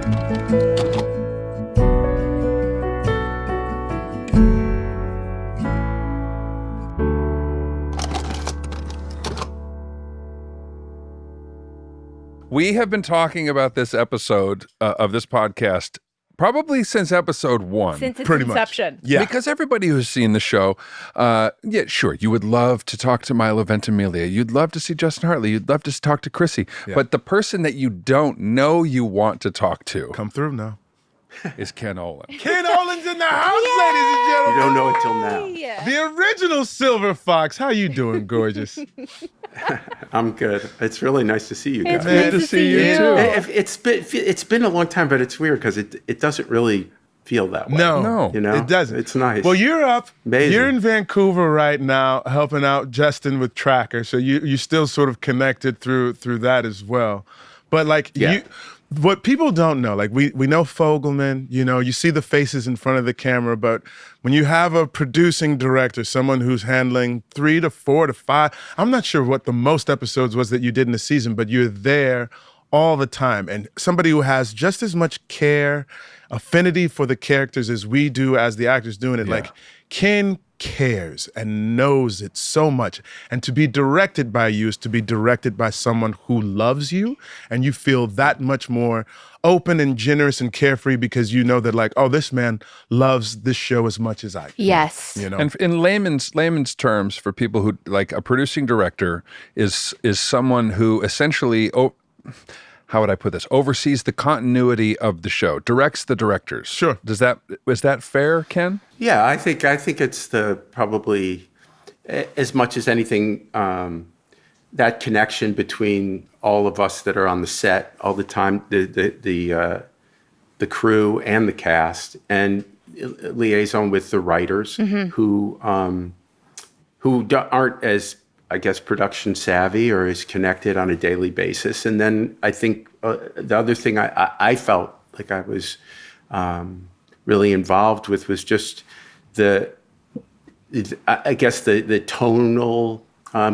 We have been talking about this episode of this podcast probably since episode 1. Since its Pretty inception. much. Yeah. Because everybody who's seen the show, yeah, sure, you would love to talk to Milo Ventimiglia. You'd love to see Justin Hartley. You'd love to talk to Chrissy. Yeah. But the person that you don't know you want to talk to Come through now. is Ken Olin. Ken Olin's in the house, ladies and You gentlemen. don't know it till now. Yeah. The original Silver Fox. How you doing, gorgeous? I'm good. It's really nice to see you guys. It's great to see you. too. It's been a long time, but it's weird because it doesn't really feel that way. No. You know? It doesn't. It's nice. Well, you're up. Amazing. You're in Vancouver right now, helping out Justin with Tracker. So you still sort of connected through that as well. But like Yeah. what people don't know, like we know Fogelman, you see the faces in front of the camera, but when you have a producing director, someone who's handling 3 to 4 to 5, I'm not sure what the most episodes was that you did in a season, but you're there all the time. And somebody who has just as much care, affinity for the characters as we do as the actors doing it. Yeah. Like Ken cares and knows it so much. And to be directed by you is to be directed by someone who loves you, and you feel that much more open and generous and carefree because you know that, like, oh, this man loves this show as much as I do. Yes. You know? And in layman's terms, for people who like a producing director is someone who essentially, how would I put this? Oversees the continuity of the show, directs the directors. Sure. Is that fair, Ken? Yeah, I think it's the probably as much as anything that connection between all of us that are on the set all the time, the crew and the cast, and liaison with the writers who aren't as, I guess, production savvy or is connected on a daily basis. And then I think the other thing I felt like I was really involved with was just the tonal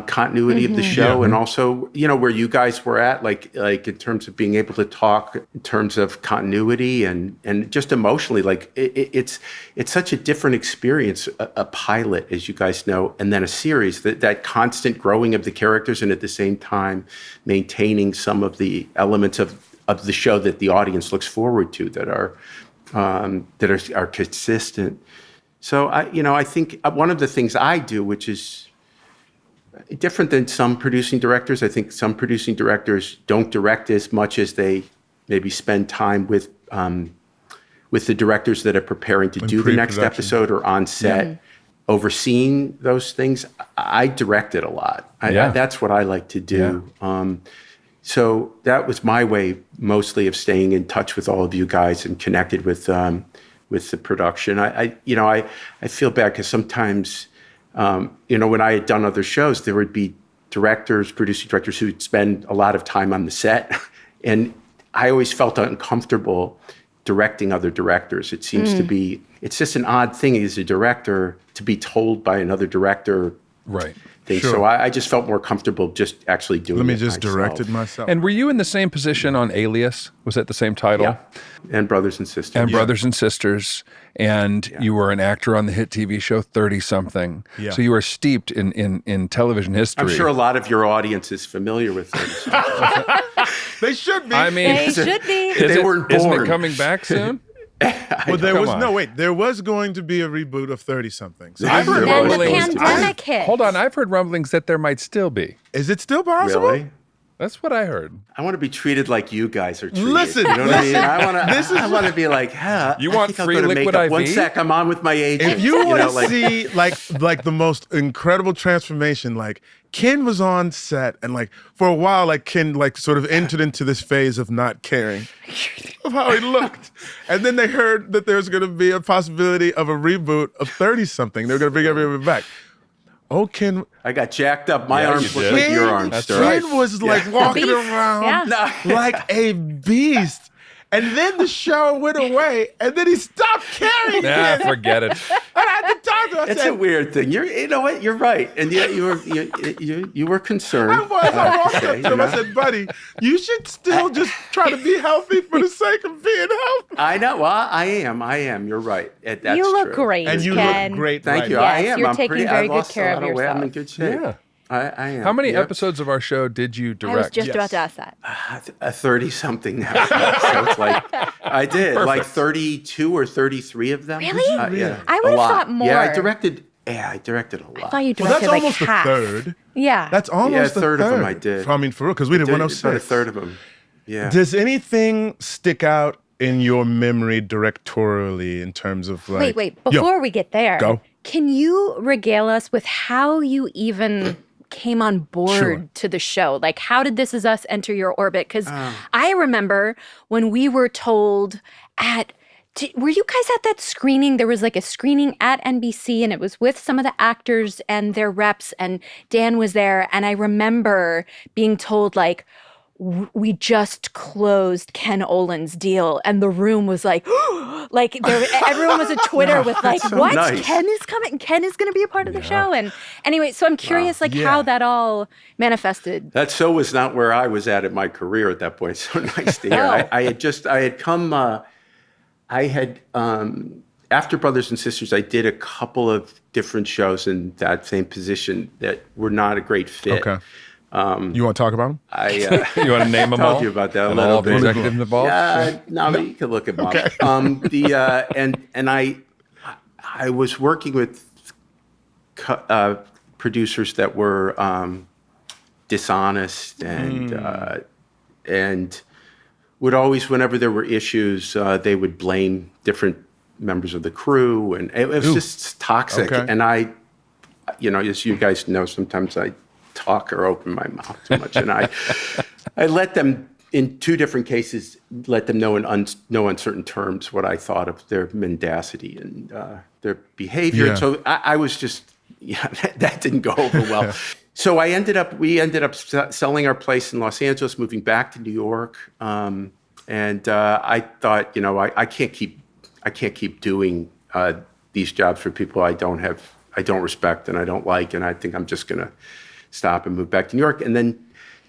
continuity of the show, and also, where you guys were at, like in terms of being able to talk in terms of continuity and just emotionally, like it's such a different experience, a pilot, as you guys know, and then a series, that constant growing of the characters, and at the same time maintaining some of the elements of the show that the audience looks forward to, that are consistent. So I think one of the things I do, which is different than some producing directors, I think some producing directors don't direct as much as they maybe spend time with the directors that are preparing to do the next episode or on set, overseeing those things. I direct it a lot. That's what I like to do. Yeah. So that was my way mostly of staying in touch with all of you guys and connected with the production. I feel bad because sometimes, when I had done other shows, there would be producing directors who would spend a lot of time on the set. And I always felt uncomfortable directing other directors. It seems to be, it's just an odd thing as a director to be told by another director. Right. Sure. So I just felt more comfortable just actually doing it. Let me just direct it myself. And were you in the same position on Alias? Was that the same title? Yeah. And Brothers and Sisters. And Brothers and Sisters. And you were an actor on the hit TV show 30-something. Yeah. So you were steeped in television history. I'm sure a lot of your audience is familiar with this. They should be. I mean, They should be. They weren't born. Isn't it coming back soon? Well, there was going to be a reboot of 30-something. So I've heard Then the rumblings. pandemic hit. Hold on, I've heard rumblings that there might still be. is it still possible? Really? That's what I heard. I want to be treated like you guys are treated. Listen, you know what I mean? I want to be like, You I want think I'll free go to liquid makeup. IV? 1 sec, I'm on with my agent. If you want to like, see like the most incredible transformation, like Ken was on set and like for a while, like Ken like sort of entered into this phase of not caring of how he looked. And then they heard that there's going to be a possibility of a reboot of 30-something. They're going to bring everyone back. Oh, Ken. I got jacked up. My Yeah, arms you look did. like your arms. That's still. right. Ken was like walking beast. around Yeah. like a beast. And then the show went away, and then he stopped caring Nah, again. forget it. And I had to talk It's a weird thing. You know what? You're right, and you were concerned. I was. I said, buddy, you should still just try to be healthy for the sake of being healthy. I know. Well, I am. You're right. That's you look true. great, and you Ken. look great. Thank right you. now. I am. You're I'm taking pretty, very I good lost care a of lot of weight. I'm in yourself. good shape. Yeah. I am. How many Yep. episodes of our show did you direct? I was just about to ask that. 30-something now. So it's like, I did, like 32 or 33 of them. Really? Yeah. I would A have lot. thought more. Yeah, I directed a lot. I thought you Well, directed that's like almost half. a third. Yeah. That's almost a third a of third. them I did. I mean, for real, because we did About 106. a third of them. Yeah. Does anything stick out in your memory directorially in terms of like... Wait. Before we get there, Go. can you regale us with how you even came on board Sure. to the show? Like, how did This Is Us enter your orbit? Because I remember when we were told were you guys at that screening? There was like a screening at NBC, and it was with some of the actors and their reps, and Dan was there. And I remember being told, like, we just closed Ken Olin's deal, and the room was like, everyone was at Twitter with like, so what? nice. Ken is coming. Ken is going to be a part of the show. And anyway, so I'm curious, how that all manifested. That show was not where I was at in my career at that point. So nice to hear. Oh. I had come, after Brothers and Sisters, I did a couple of different shows in that same position that were not a great fit. Okay. You want to talk about them? You want to name them all? told you about that a And little all the bit. executives involved? No, but you can look at them up. And I was working with producers that were dishonest and would always, whenever there were issues, they would blame different members of the crew, and it was just toxic. Okay. And I, as you guys know, sometimes I talk or open my mouth too much, and I let them, in two different cases, let them know in no uncertain terms what I thought of their mendacity and their behavior. Yeah. So I was just, that didn't go over well. So we ended up selling our place in Los Angeles, moving back to New York, and I thought, I can't keep doing these jobs for people I don't respect and I don't like, and I think I'm just gonna stop and move back to New York. And then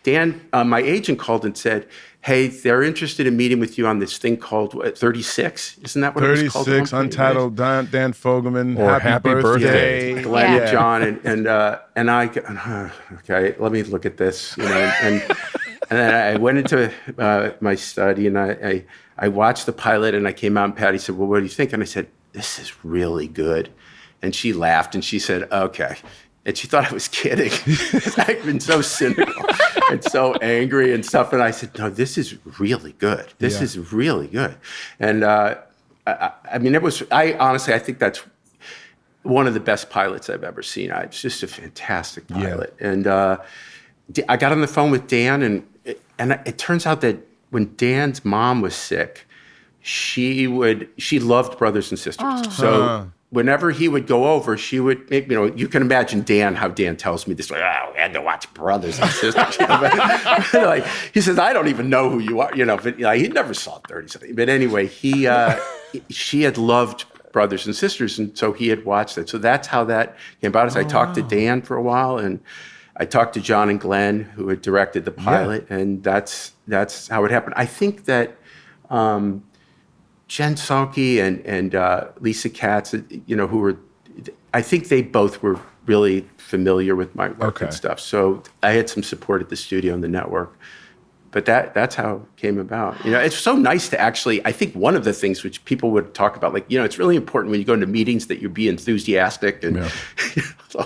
Dan, my agent, called and said, "Hey, they're interested in meeting with you on this thing called 36. Isn't that what it was called? 36, Untitled, Dan Fogelman, Or Happy Happy Birthday. Birthday. Glenn, Yeah. John, and I go, okay, let me look at this, and then I went into my study and I watched the pilot, and I came out, and Patty said, "Well, what do you think?" And I said, "This is really good," and she laughed and she said, "Okay." And she thought I was kidding. I've been so cynical and so angry and stuff. And I said, "No, this is really good. This is really good." And I mean, I think that's one of the best pilots I've ever seen. It's just a fantastic pilot. Yeah. And I got on the phone with Dan, and it turns out that when Dan's mom was sick, she loved Brothers and Sisters. So whenever he would go over, she would, you can imagine how Dan tells me this, like, "Oh, we had to watch Brothers and Sisters." Like, he says, "I don't even know who you are," but he never saw 30-something. But anyway, she had loved Brothers and Sisters, and so he had watched it. So that's how that came about. As I talked to Dan for a while, and I talked to John and Glenn, who had directed the pilot, and that's how it happened. I think that Jen Salke and Lisa Katz, who were, I think they both were really familiar with my work and stuff. So I had some support at the studio and the network. But that's how it came about. It's so nice to actually, I think one of the things which people would talk about, like, it's really important when you go into meetings that you be enthusiastic and,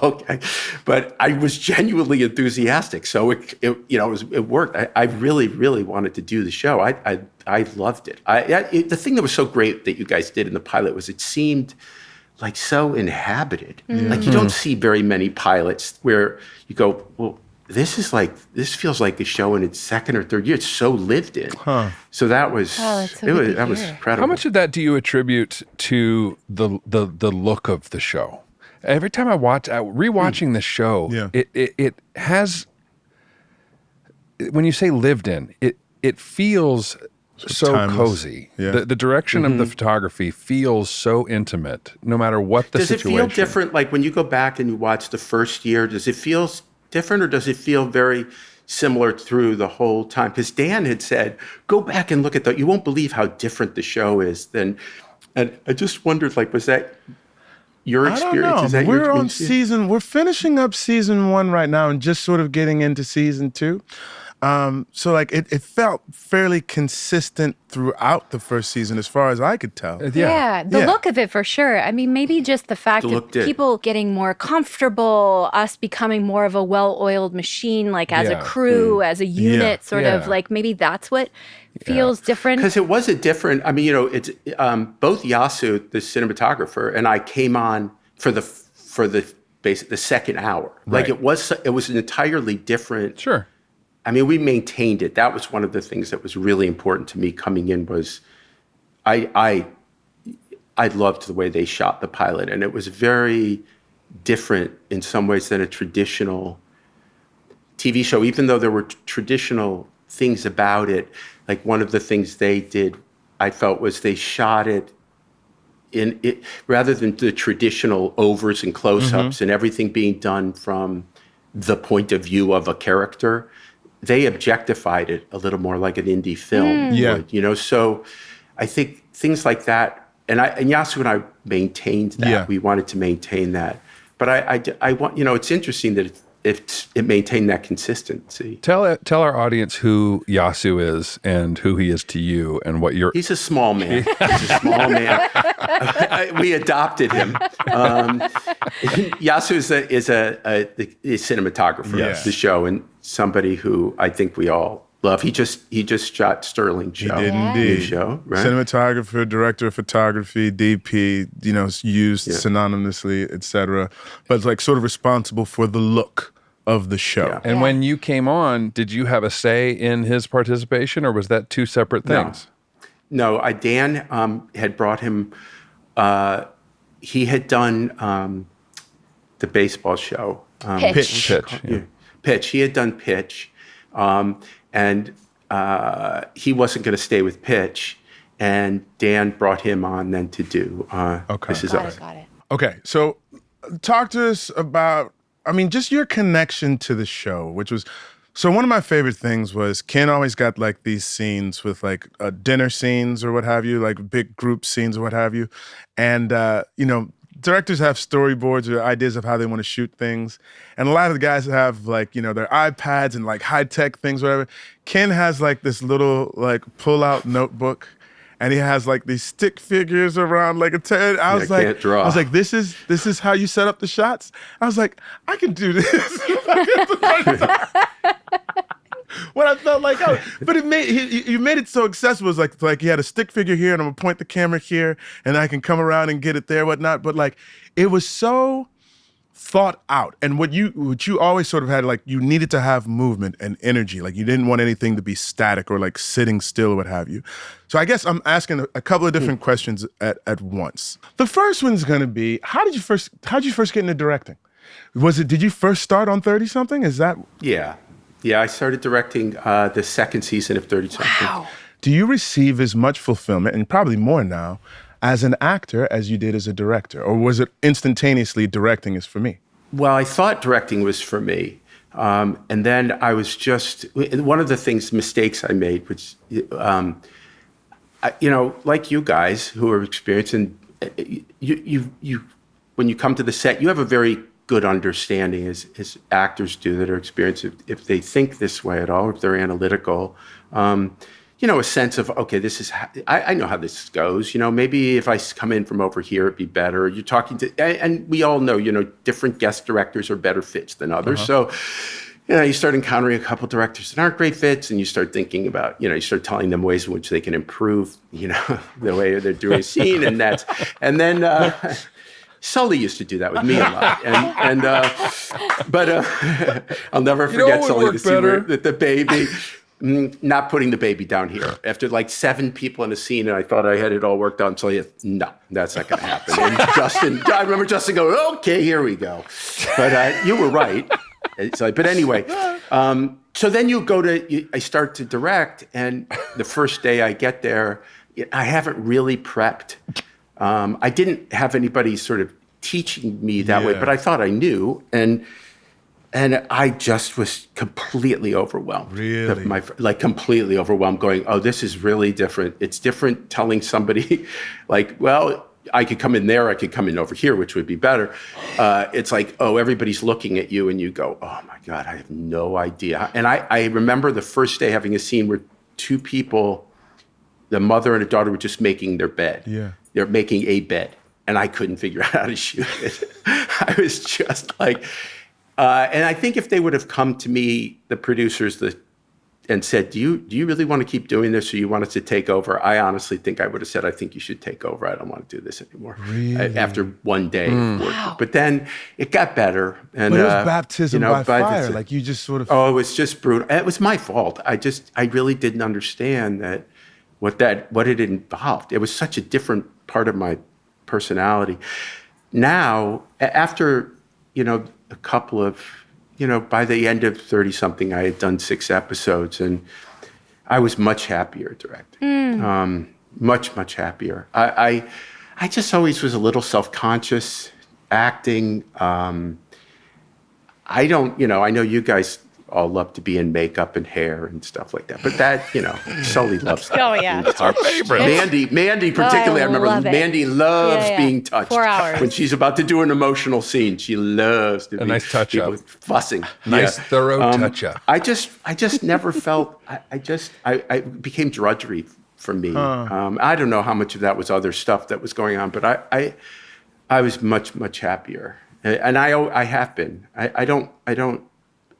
okay. But I was genuinely enthusiastic. So it worked. I really, really wanted to do the show. I loved it. The thing that was so great that you guys did in the pilot was it seemed like so inhabited. Mm-hmm. Like, you don't see very many pilots where you go, well, this feels like a show in its second or third year. It's so lived in. So that was that was incredible. How much of that do you attribute to the look of the show? Every time I rewatching the show, it has, when you say lived in, it feels so timeless. cozy. Yeah. The direction of the photography feels so intimate, no matter what the Does situation. it feel different? Like when you go back and you watch the first year, does it feel different or does it feel very similar through the whole time? Because Dan had said, go back and look at that. You won't believe how different the show is than, and I just wondered, like, was that your experience? I don't know. Is that We're your on experience? we're finishing up season 1 right now and just sort of getting into season 2. So like it felt fairly consistent throughout the first season as far as I could tell. Yeah, the Yeah. look of it for sure. I mean, maybe just the fact The look of did. people getting more comfortable, us becoming more of a well-oiled machine, like as a Yeah. crew, as a unit, sort of Yeah. like maybe that's what feels different. Because it was a different, I mean, it's both Yasu, the cinematographer, and I came on for the second hour. Like Right. it was an entirely different. Sure. I mean, we maintained it. That was one of the things that was really important to me coming in was I loved the way they shot the pilot, and it was very different in some ways than a traditional TV show, even though there were traditional things about it. Like one of the things they did, I felt, was they shot it in it rather than the traditional overs and close-ups and everything being done from the point of view of a character. They objectified it a little more like an indie film Yeah. would, you know? So I think things like that, and Yasu and I maintained that. Yeah. We wanted to maintain that. But I want, you know, it's interesting that it maintained that consistency. Tell our audience who Yasu is and who he is to you and what you're. He's a small man. He's a small man. We adopted him. Yasu is a cinematographer Yes. of the show and somebody who I think we all love. He just shot Sterling show. He did Yeah. indeed. New show, right? Cinematographer, director of photography, DP, you know, used synonymously, etc. But like sort of responsible for the look of the show. Yeah. And when you came on, did you have a say in his participation, or was that two separate things? No, Dan had brought him. He had done the baseball show. Pitch. Pitch. Yeah. Pitch. He had done Pitch, and he wasn't going to stay with Pitch, and Dan brought him on then to do This Is Us. Got it. Okay, so talk to us about, I mean, just your connection to the show, which was, so one of my favorite things was Ken always got like these scenes with like dinner scenes or what have you, like big group scenes or what have you. And, you know, directors have storyboards or ideas of how they want to shoot things. And a lot of the guys have like, you know, their iPads and like high-tech things, whatever. Ken has like this little like pull-out notebook. And he has like these stick figures around like a tent. I was can't draw. I was like, this is how you set up the shots? I was like, I can do this. What I felt like, but it made you made it so accessible. It was like he had a stick figure here, and I'm gonna point the camera here, and I can come around and get it there, whatnot. But like, it was so thought out, and what you always sort of had, like, you needed to have movement and energy. Like you didn't want anything to be static or like sitting still or what have you. So I guess I'm asking a couple of different questions at once. The first one's gonna be, how'd you first get into directing? Did you first start on 30 something? Is that? Yeah, I started directing the second season of 30 something. Wow. Do you receive as much fulfillment, and probably more now, as an actor as you did as a director? Or was it instantaneously directing is for me? Well, I thought directing was for me. And then I was just, one of the mistakes I made, which, you know, like you guys who are experienced, and you when you come to the set, you have a very good understanding, as actors do that are experienced, if they think this way at all, if they're analytical, you know, a sense of, okay, this is, I know how this goes. You know, maybe if I come in from over here, it'd be better. You're talking to, and we all know, you know, different guest directors are better fits than others. So, you know, you start encountering a couple directors that aren't great fits, and you start thinking about, you know, you start telling them ways in which they can improve, you know, the way they're doing a scene, and then Sully used to do that with me a lot, but I'll never forget what Sully, worked better? the baby. Not putting the baby down here. After like 7 people in a scene, and I thought I had it all worked out, so no, that's not going to happen. And I remember Justin going, okay, here we go. But you were right. But anyway, So then I start to direct, and the first day I get there, I haven't really prepped. I didn't have anybody sort of teaching me that way, but I thought I knew, and I just was completely overwhelmed. Really? Completely overwhelmed, going, oh, this is really different. It's different telling somebody, like, well, I could come in there, I could come in over here, which would be better. It's like, oh, everybody's looking at you, and you go, oh my God, I have no idea. And I remember the first day having a scene where two people, the mother and a daughter, were just making their bed. Yeah. They're making a bed, and I couldn't figure out how to shoot it. I was just like, and I think if they would have come to me, the producers, and said, do you really want to keep doing this, or you want us to take over? I honestly think I would have said, I think you should take over. I don't want to do this anymore. Really? After one day of work. Wow. But then it got better. And, but it was baptism by fire. Like you just sort of... Oh, it was just brutal. It was my fault. I really didn't understand what it involved. It was such a different part of my personality. Now, after, a couple of... by the end of 30-something, I had done 6 episodes, and I was much happier directing. Much, much happier. I just always was a little self-conscious acting. I know you guys all love to be in makeup and hair and stuff like that, but that, Sully loves that. Oh, yeah. That's our favorite. Mandy particularly, I remember Mandy loves being touched. 4 hours. When she's about to do an emotional scene, she loves to be nice touch-up. Fussing. Nice, thorough touch-up. I just never felt, I became drudgery for me. I don't know how much of that was other stuff that was going on, but I was much, much happier. And I have been.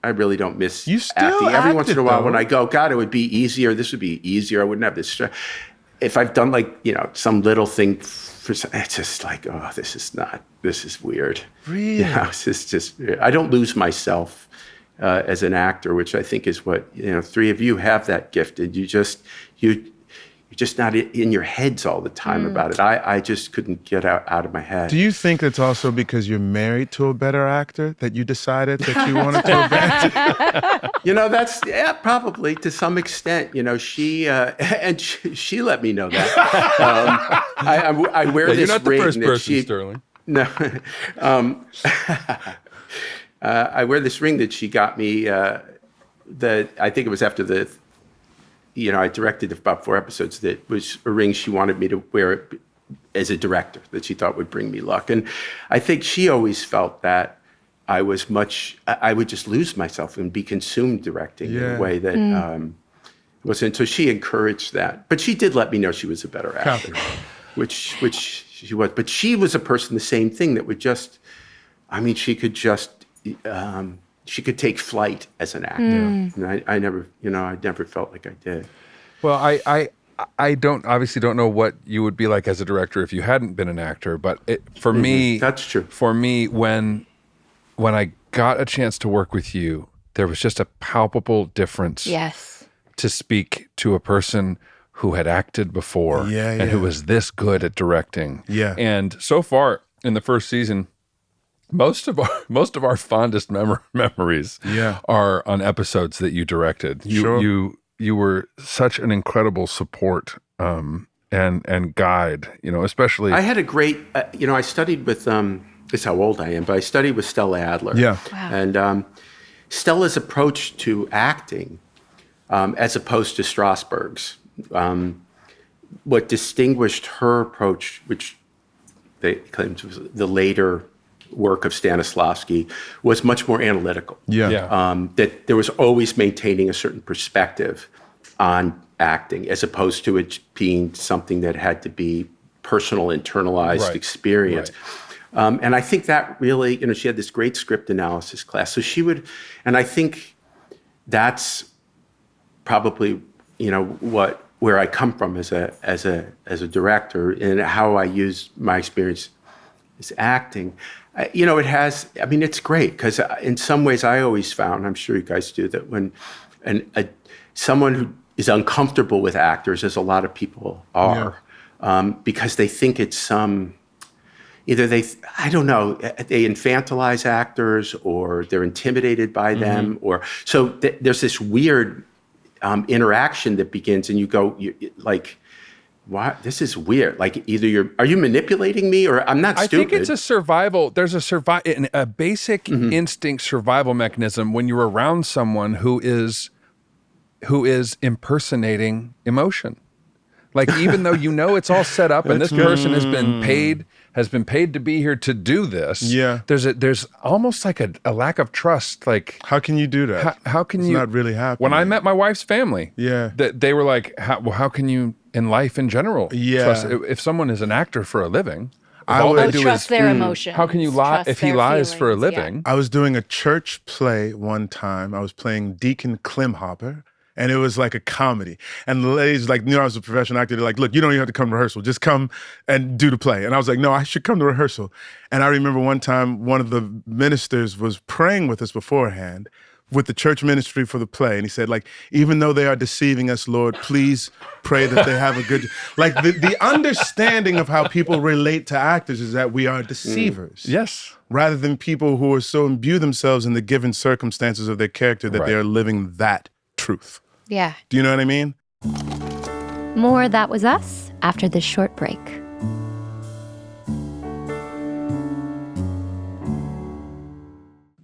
I really don't miss You still acting. Every once in a while though. when I go, God, it would be easier. This would be easier. I wouldn't have this stress. If I've done some little thing, it's just like, oh, this is weird. Really? It's just, I don't lose myself as an actor, which I think is what, 3 of you have that gift. And you're just not in your heads all the time about it. I just couldn't get out of my head. Do you think it's also because you're married to a better actor that you decided that you wanted to abandon? That's probably to some extent. She she let me know that. I wear this You're not the ring first that person, Sterling. No, I wear this ring that she got me. That I think it was after the. I directed about 4 episodes. That was a ring she wanted me to wear as a director that she thought would bring me luck. And I think she always felt that I would just lose myself and be consumed directing in a way that wasn't. So she encouraged that. But she did let me know she was a better actor, which she was. But she was a person, the same thing, that would just, she could just, she could take flight as an actor. And I never felt like I did. Well, I obviously don't know what you would be like as a director if you hadn't been an actor, but for me, that's true. For me, when I got a chance to work with you, there was just a palpable difference. Yes. To speak to a person who had acted before and who was this good at directing. Yeah. And so far in the first season, most of our fondest memories are on episodes that you directed. You were such an incredible support and guide. Especially. I had a great. I studied with. This is how old I am, but I studied with Stella Adler. Yeah. Wow. And Stella's approach to acting, as opposed to Strasberg's, what distinguished her approach, which they claimed was the later work of Stanislavski, was much more analytical. That there was always maintaining a certain perspective on acting, as opposed to it being something that had to be personal, internalized experience. Right. And I think that really, she had this great script analysis class. So she would, and I think that's probably, where I come from as a director, and how I use my experience as acting. It has, it's great, because in some ways I always found, I'm sure you guys do, that when someone who is uncomfortable with actors, as a lot of people are, because they think it's some, either I don't know, they infantilize actors or they're intimidated by them, or so there's this weird interaction that begins, and you go like, "What? This is weird." Like either are you manipulating me, or I'm not stupid. I think it's a survival. There's a basic instinct survival mechanism when you're around someone who is impersonating emotion. Like even though you know it's all set up and this person has been paid to be here to do this. Yeah. There's almost like a lack of trust. Like How can you do that? how can it's you? not really happening. When I met my wife's family, they were like, how can you in life in general? Trust if someone is an actor for a living? Trust their emotions. How can you lie if he lies for a living? I was doing a church play one time. I was playing Deacon Klimhopper. And it was like a comedy. And the ladies, like, I was a professional actor. They're like, look, you don't even have to come to rehearsal. Just come and do the play. And I was like, no, I should come to rehearsal. And I remember one time, one of the ministers was praying with us beforehand with the church ministry for the play. And he said, like, even though they are deceiving us, Lord, please pray that they have a good... Like, the understanding of how people relate to actors is that we are deceivers. Yes. Rather than people who are so imbue themselves in the given circumstances of their character that they are living that truth. Yeah. Do you know what I mean? More That Was Us after this short break.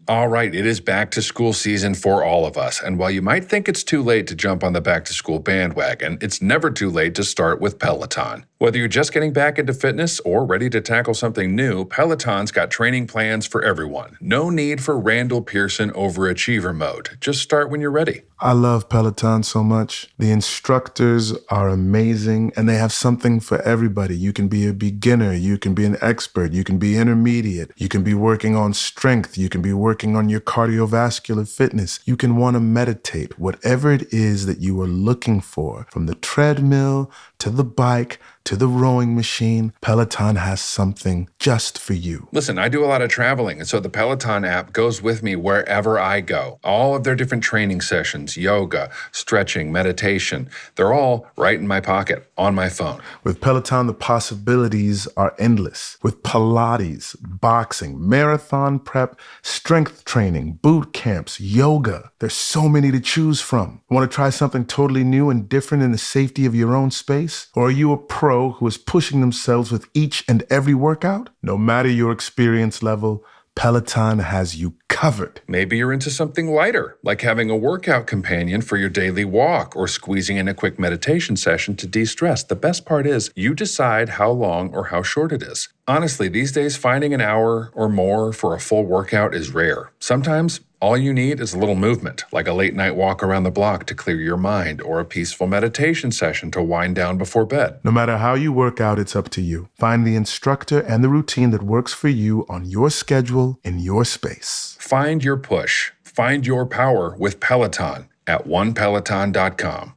All right, it is back to school season for all of us. And while you might think it's too late to jump on the back to school bandwagon, it's never too late to start with Peloton. Whether you're just getting back into fitness or ready to tackle something new, Peloton's got training plans for everyone. No need for Randall Pearson overachiever mode. Just start when you're ready. I love Peloton so much. The instructors are amazing and they have something for everybody. You can be a beginner, you can be an expert, you can be intermediate, you can be working on strength, you can be working on your cardiovascular fitness, you can want to meditate, whatever it is that you are looking for, from the treadmill to the bike to the rowing machine, Peloton has something just for you. Listen, I do a lot of traveling, and so the Peloton app goes with me wherever I go. All of their different training sessions, yoga, stretching, meditation, they're all right in my pocket, on my phone. With Peloton, the possibilities are endless. With Pilates, boxing, marathon prep, strength training, boot camps, yoga, there's so many to choose from. Want to try something totally new and different in the safety of your own space? Or are you a pro who is pushing themselves with each and every workout? No matter your experience level, Peloton has you covered. Maybe you're into something lighter, like having a workout companion for your daily walk or squeezing in a quick meditation session to de-stress. The best part is you decide how long or how short it is. Honestly, these days, finding an hour or more for a full workout is rare. Sometimes all you need is a little movement, like a late night walk around the block to clear your mind or a peaceful meditation session to wind down before bed. No matter how you work out, it's up to you. Find the instructor and the routine that works for you on your schedule in your space. Find your push. Find your power with Peloton at onepeloton.com.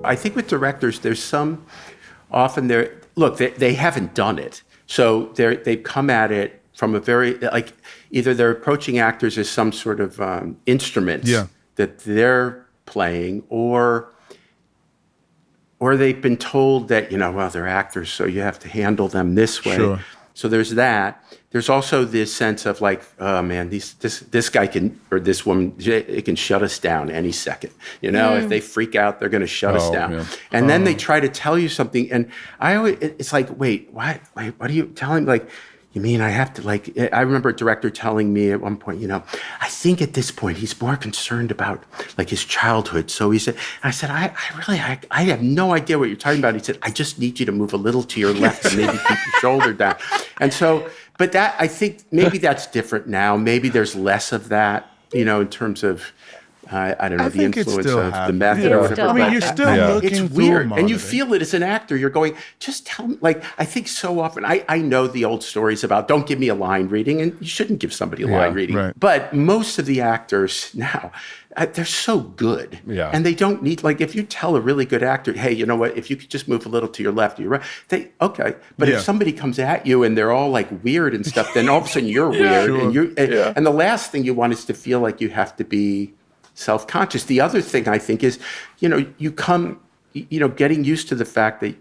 I think with directors, there's some... Often they haven't done it. So they've come at it from a very, like, either they're approaching actors as some sort of instrument that they're playing, or they've been told that, well, they're actors, so you have to handle them this way. Sure. So there's that. There's also this sense of like, oh man, this guy can, or this woman, it can shut us down any second. If they freak out, they're going to shut us down. Yeah. And then they try to tell you something, and it's like, wait, what are you telling? Like, you mean I have to, like, I remember a director telling me at one point, I think at this point he's more concerned about like his childhood. So he said, I said, I have no idea what you're talking about. He said, I just need you to move a little to your left and maybe keep your shoulder down. And so, but that, I think maybe that's different now. Maybe there's less of that, in terms of, I don't know, the influence of the method or whatever. I mean, you're still looking it's weird. And you feel it as an actor. You're going, just tell me, like, I think so often, I know the old stories about don't give me a line reading, and you shouldn't give somebody a line reading. Right. But most of the actors now, they're so good. Yeah. And they don't need, like, if you tell a really good actor, hey, you know what, if you could just move a little to your left or your right, okay. But if somebody comes at you and they're all like weird and stuff, then all of a sudden you're weird. Sure. And the last thing you want is to feel like you have to be self-conscious. The other thing I think is, getting used to the fact that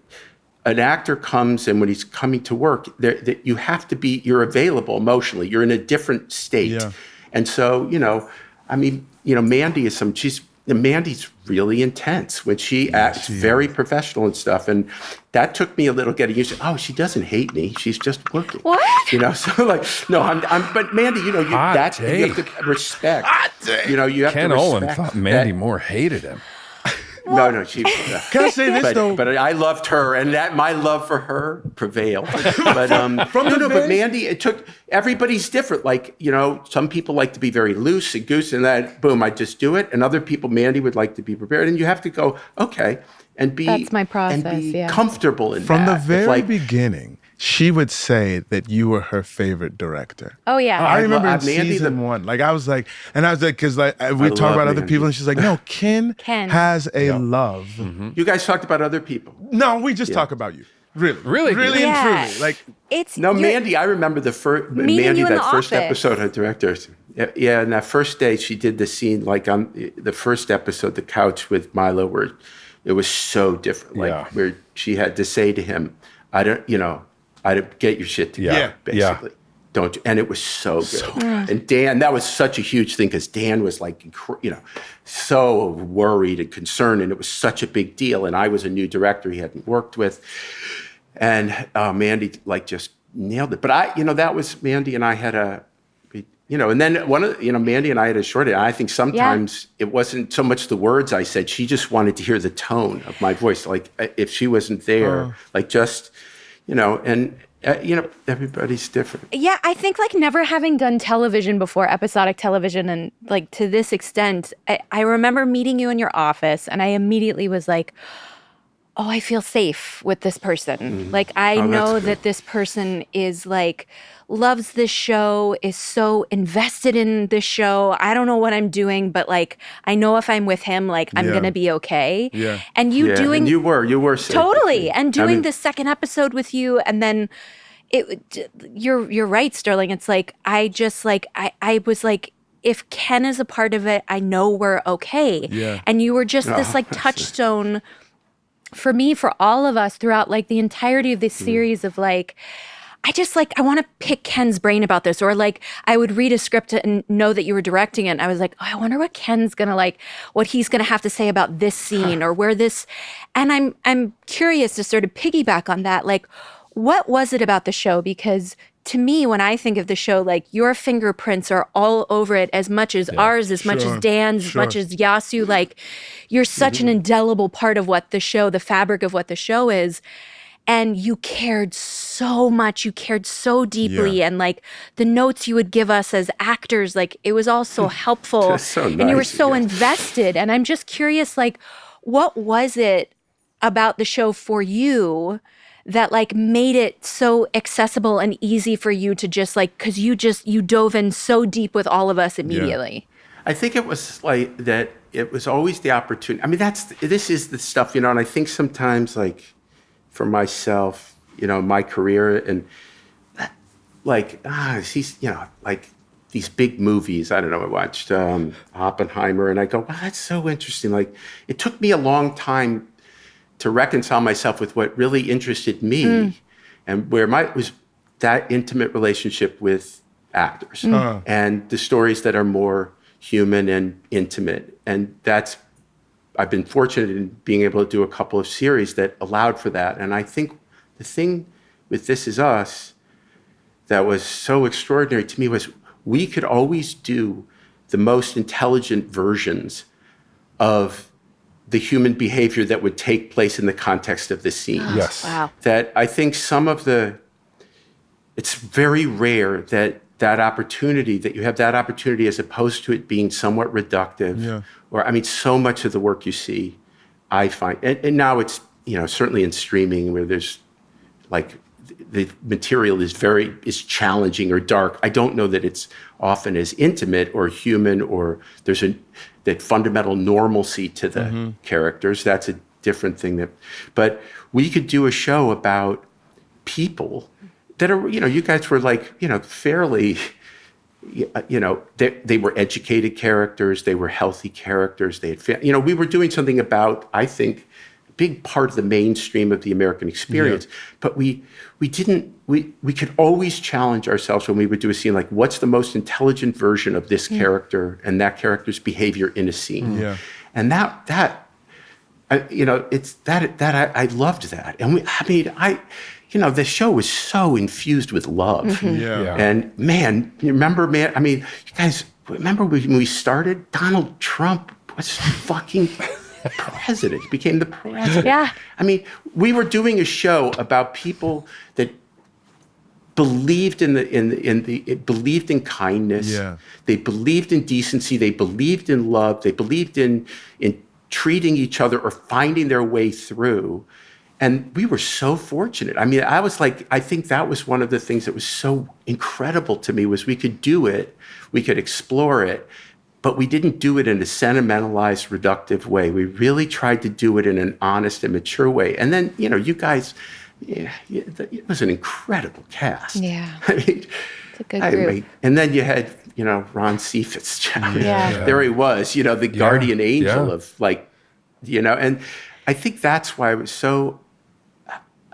an actor comes, and when he's coming to work, that you have to be, you're available emotionally. You're in a different state. Yeah. And so, Mandy's really intense when she acts, very professional and stuff. And that took me a little getting used to. Oh, she doesn't hate me. She's just working. What? So like, no, but Mandy, you have to respect. You have Ken to respect. Olin thought Mandy Moore hated him. No, she. Can I say this though? But I loved her, and that my love for her prevailed. But but Mandy, it took. Everybody's different. Like some people like to be very loose and goose, and that boom, I just do it. And other people, Mandy would like to be prepared, and you have to go okay and be. That's my process. And be yeah. comfortable in From that. the very beginning, she would say that you were her favorite director. Oh yeah. I remember in Mandy, season 1, like I was like, because we talk about other Mandy. people, and she's like, no, Ken has a love. Mm-hmm. You guys talked about other people. No, we just talk about you. Really Yeah. and truly. Like Mandy, I remember the first Meeting you in the first office. episode of directors. Yeah, and that first day she did the scene like on the first episode, the couch with Milo, where it was so different. Like where she had to say to him, I don't get your shit together, basically. Don't you? And it was so good. And Dan, that was such a huge thing because Dan was like, so worried and concerned, and it was such a big deal. And I was a new director he hadn't worked with, and Mandy like just nailed it. But that was Mandy and I had and then Mandy and I had a short. I think sometimes it wasn't so much the words I said; she just wanted to hear the tone of my voice. Like if she wasn't there, like just. Everybody's different. Yeah, I think like never having done television before, episodic television, and like to this extent, I remember meeting you in your office, and I immediately was like, oh, I feel safe with this person. Mm-hmm. Like I know that this person is like loves this show, is so invested in this show. I don't know what I'm doing, but like I know if I'm with him, like I'm gonna be okay. Yeah. And doing and you were safe. totally, and doing the second episode with you, and then you're right, Sterling. It's like I was like, if Ken is a part of it, I know we're okay. Yeah. And you were just this like touchstone for me, for all of us throughout like the entirety of this series of like, I want to pick Ken's brain about this, or like I would read a script and know that you were directing it. And I was like, oh, I wonder what Ken's gonna like, what he's gonna have to say about this scene or where this. And I'm curious to sort of piggyback on that. Like, what was it about the show? Because to me, when I think of the show, like your fingerprints are all over it, as much as ours, as much as Dan's, as much as Yasu. Like you're such an indelible part of what the show, the fabric of what the show is. And you cared so much. You cared so deeply. Yeah. And like the notes you would give us as actors, like it was all so helpful. That's so and you were nice, so invested. And I'm just curious, like, what was it about the show for you that like made it so accessible and easy for you to just like, because you dove in so deep with all of us immediately? I think it was like that. It was always the opportunity. I mean, this is the stuff, and I think sometimes like for myself, my career and like, like these big movies. I don't know. I watched Oppenheimer and I go, wow, that's so interesting. Like it took me a long time to reconcile myself with what really interested me and where was that intimate relationship with actors and the stories that are more human and intimate. And I've been fortunate in being able to do a couple of series that allowed for that. And I think the thing with This Is Us that was so extraordinary to me was we could always do the most intelligent versions of the human behavior that would take place in the context of the scene. Yes. Wow. That I think it's very rare that opportunity, that you have that opportunity as opposed to it being somewhat reductive. Yeah. Or, I mean, so much of the work you see, I find, and now it's, certainly in streaming where there's like, the material is challenging or dark. I don't know that it's often as intimate or human, or there's that fundamental normalcy to the characters. That's a different thing but we could do a show about people that are, you guys were like, fairly they were educated characters, they were healthy characters. They had, we were doing something about, I think, a big part of the mainstream of the American experience. Yeah. But we could always challenge ourselves when we would do a scene, like, what's the most intelligent version of this character and that character's behavior in a scene? Yeah. And I loved that. And the show was so infused with love. Mm-hmm. Yeah. And man, you guys remember when we started? Donald Trump was fucking president. He became the president. Yeah. I mean, we were doing a show about people that believed believed in kindness. Yeah. They believed in decency. They believed in love. They believed in treating each other or finding their way through. And we were so fortunate. I mean, I think that was one of the things that was so incredible to me, was we could do it, we could explore it, but we didn't do it in a sentimentalized, reductive way. We really tried to do it in an honest and mature way. And then, you guys, it was an incredible cast. Yeah. I mean, it's a good group. And then you had, Ron Cephas. Yeah. There he was, the guardian angel of, and I think that's why it was so,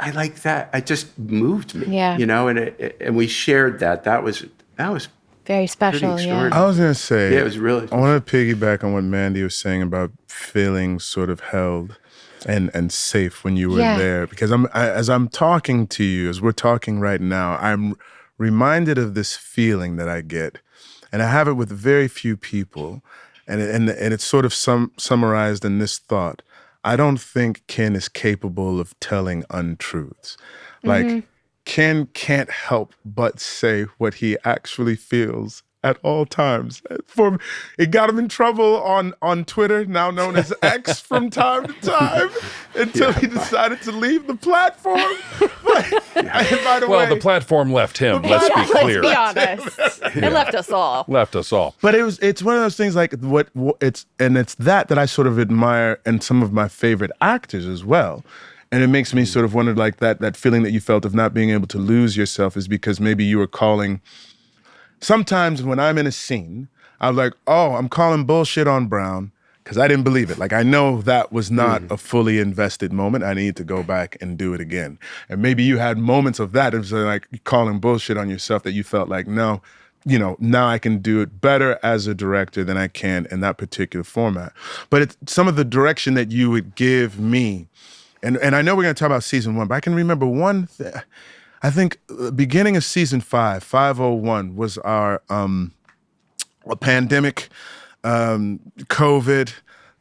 I like that. It just moved me, and we shared that. That was very special. Yeah. I was going to say, it was really special. I want to piggyback on what Mandy was saying about feeling sort of held and safe when you were there. Because as I'm talking to you, as we're talking right now, I'm reminded of this feeling that I get. And I have it with very few people. And it's sort of summarized in this thought. I don't think Ken is capable of telling untruths. Like, Ken can't help but say what he actually feels at all times. It got him in trouble on Twitter, now known as X, from time to time, until he decided to leave the platform. By the way, the platform left him. Let's be clear. Let's be honest. It left us all. Left us all. But it's one of those things, like, it's that I sort of admire in some of my favorite actors as well. And it makes me sort of wonder, like, that feeling that you felt of not being able to lose yourself is because maybe you were calling. Sometimes when I'm in a scene, I'm like, oh, I'm calling bullshit on Brown because I didn't believe it. Like, I know that was not a fully invested moment. I need to go back and do it again. And maybe you had moments of that. It was like calling bullshit on yourself that you felt like, no, now I can do it better as a director than I can in that particular format. But it's some of the direction that you would give me. And I know we're going to talk about season 1, but I can remember one thing. I think beginning of season 501 was our pandemic, COVID,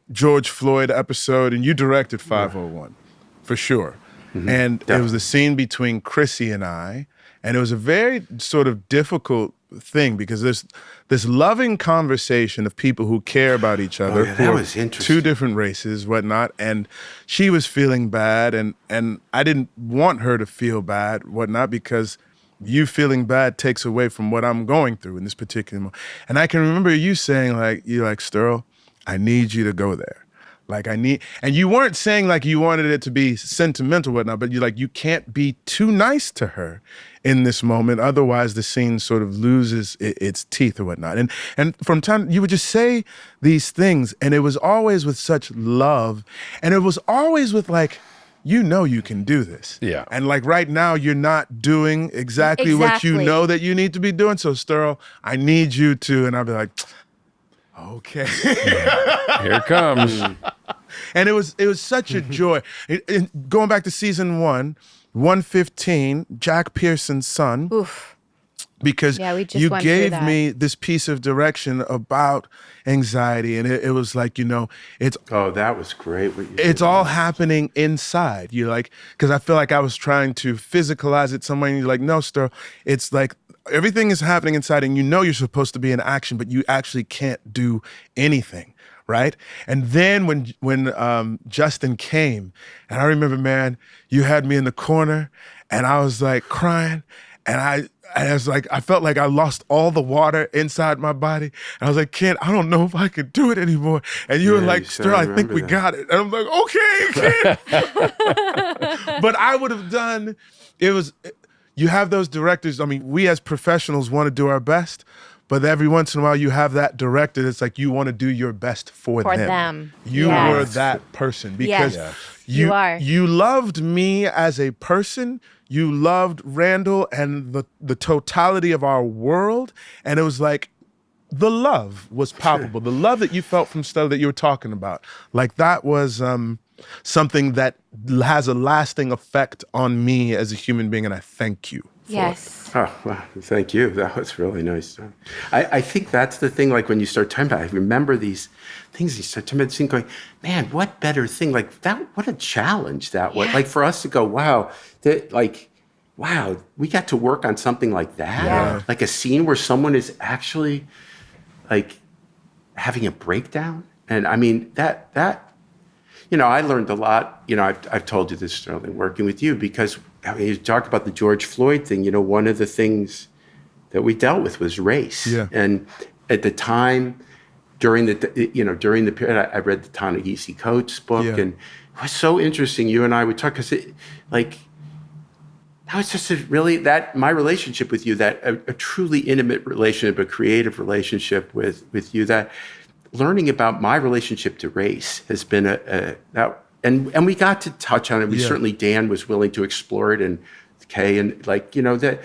George Floyd episode, and you directed 501 for sure. Mm-hmm. And It was the scene between Chrissy and I, and it was a very sort of difficult thing because there's this loving conversation of people who care about each other, that was interesting. Two different races, whatnot, and she was feeling bad, and I didn't want her to feel bad, whatnot, because you feeling bad takes away from what I'm going through in this particular moment. And I can remember you saying, like, Sterl, I need you to go there. Like, and you weren't saying like you wanted it to be sentimental, whatnot, but you can't be too nice to her in this moment. Otherwise the scene sort of loses its teeth or whatnot. And from time, you would just say these things, and it was always with such love. And it was always with like, you can do this. Yeah. And like right now, you're not doing exactly what you know that you need to be doing. So Sterl, I need you to, and I'll be like, okay. Here it comes. And it was such a joy. Going back to season 115, Jack Pearson's son. Oof. Because you went gave me this piece of direction about anxiety, and it was like, it's that was great. It's all happening inside. You're like, because I feel like I was trying to physicalize it somewhere, and you're like, no, Sterl, it's like everything is happening inside, and you're supposed to be in action, but you actually can't do anything. Right? And then when Justin came, and I remember, man, you had me in the corner, and I was like crying, and I was like, I felt like I lost all the water inside my body. And I was like, Ken, I don't know if I could do it anymore. And you were like, Sterl, I think we got it. And I'm like, okay, Ken. But I would have done, you have those directors. I mean, we as professionals want to do our best, But every once in a while, you have that director that's like, you want to do your best for them. You Yes. were that person because Yes. You are. You loved me as a person. You loved Randall and the totality of our world. And it was like, the love was palpable. The love that you felt from Stella that you were talking about. Like that was something that has a lasting effect on me as a human being. And I thank you. Yes. Oh, wow. Thank you. That was really nice. I think that's the thing, like when you start talking about it, I remember these things, you start talking about things going, man, what better thing? Like that, what a challenge that was. Like for us to go, wow, wow, we got to work on something like that. Yeah. Like a scene where someone is actually like having a breakdown. And I mean, that, I learned a lot. I've told you this, Sterling, working with you, because you talk about the George Floyd thing. One of the things that we dealt with was race. Yeah. And at the time, during the period, I read the Ta-Nehisi Coates book, and it was so interesting. You and I would talk because that was just my relationship with you, that a truly intimate relationship, a creative relationship with you, that learning about my relationship to race has been and we got to touch on it. Certainly, Dan was willing to explore it, and Kay, and that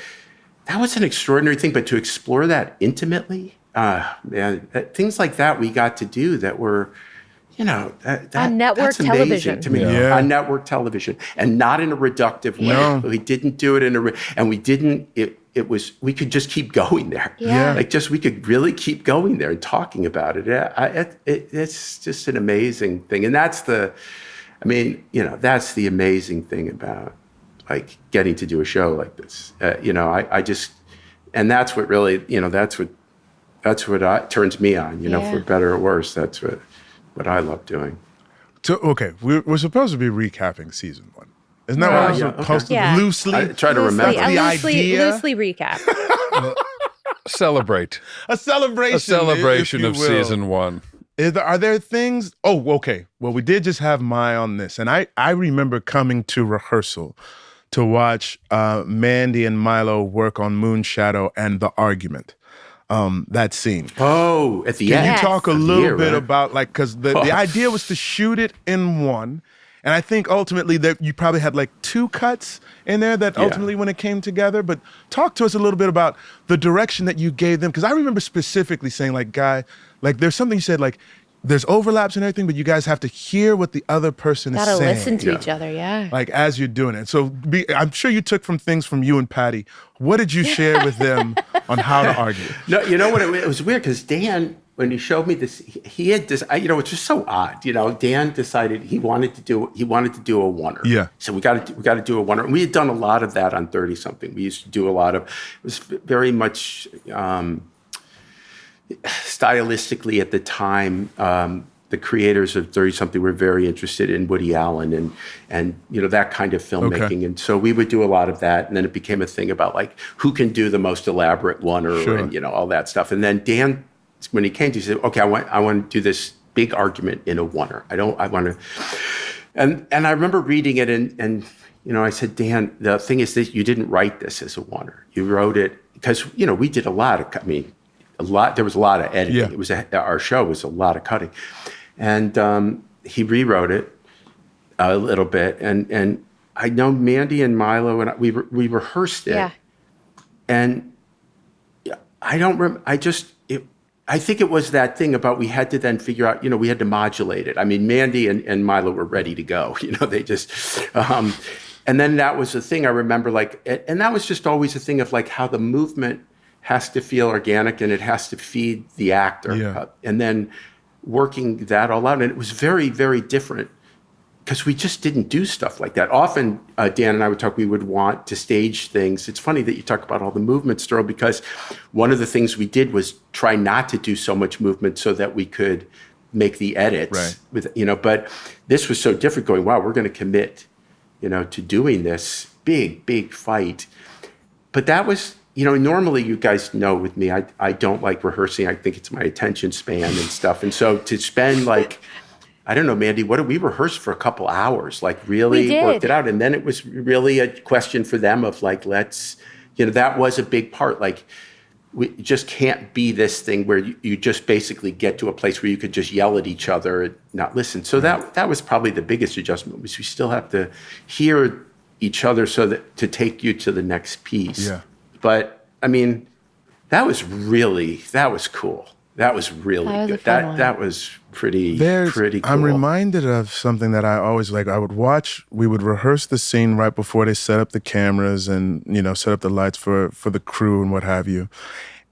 was an extraordinary thing. But to explore that intimately, things like that we got to do that were, on network that's amazing television. to me. Yeah. On network television, and not in a reductive way. No. We didn't do it and we didn't. It was, we could just keep going there. Yeah. We could really keep going there and talking about it. It's just an amazing thing, and that's the amazing thing about like getting to do a show like this. And that's what really, that's what turns me on. For better or worse. That's what I love doing. So, okay, we're supposed to be recapping season 1. Isn't that what we're supposed to Yeah. loosely? I try to remember. The idea. Loosely recap. Celebrate. A celebration. A celebration if you of will. season 1. Are there things? Oh, okay. Well, we did just have Mai on this, and I remember coming to rehearsal to watch Mandy and Milo work on Moonshadow and the argument. That scene. Oh, at the Can end. Yes. you talk a Of the little year, bit right? about because the idea was to shoot it in one, and I think ultimately that you probably had like 2 cuts in there that ultimately when it came together. But talk to us a little bit about the direction that you gave them, because I remember specifically saying like, Guy, like there's something you said like, there's overlaps and everything, but you guys have to hear what the other person is Gotta saying. listen to each other, yeah. Like as you're doing it. So I'm sure you took from things from you and Patty. What did you share with them on how to argue? No, you know what? It was weird because Dan, when he showed me this, he had this. It's just so odd. Dan decided he wanted to do a oneer. Yeah. So we got to do a oneer. And we had done a lot of that on 30 something. We used to do a lot of. It was very much stylistically at the time. The creators of 30 something were very interested in Woody Allen and that kind of filmmaking. Okay. And so we would do a lot of that. And then it became a thing about like who can do the most elaborate oneer Sure. and all that stuff. And then Dan, when he came to, he said, okay, I want to do this big argument in a oneer. I want to, and I remember reading it and I said, Dan, the thing is that you didn't write this as a oneer. You wrote it because, we did there was a lot of editing. Yeah. It was our show was a lot of cutting. And he rewrote it a little bit. And I know Mandy and Milo and we rehearsed it. Yeah. And I don't remember. I think it was that thing about we had to then figure out, we had to modulate it. I mean, Mandy and Milo were ready to go. They just, and then that was the thing I remember, and that was just always a thing of like how the movement has to feel organic and it has to feed the actor. Yeah. And then working that all out. And it was very, very different because we just didn't do stuff like that. Often, Dan and I would talk, we would want to stage things. It's funny that you talk about all the movement, Sterl, because one of the things we did was try not to do so much movement so that we could make the edits. Right. But this was so different going, wow, we're going to commit, to doing this big, big fight. But that was, normally you guys know with me, I don't like rehearsing. I think it's my attention span and stuff. And so to spend I don't know, Mandy, what did we rehearse for a couple hours? Really worked it out. And then it was really a question for them of let's, that was a big part. it just can't be this thing where you just basically get to a place where you could just yell at each other and not listen. So that was probably the biggest adjustment, was we still have to hear each other so that to take you to the next piece. Yeah. But I mean, that was cool. That was really That was a good. fun one. That was pretty cool. I'm reminded of something that I always like. We would rehearse the scene right before they set up the cameras and, set up the lights for the crew and what have you.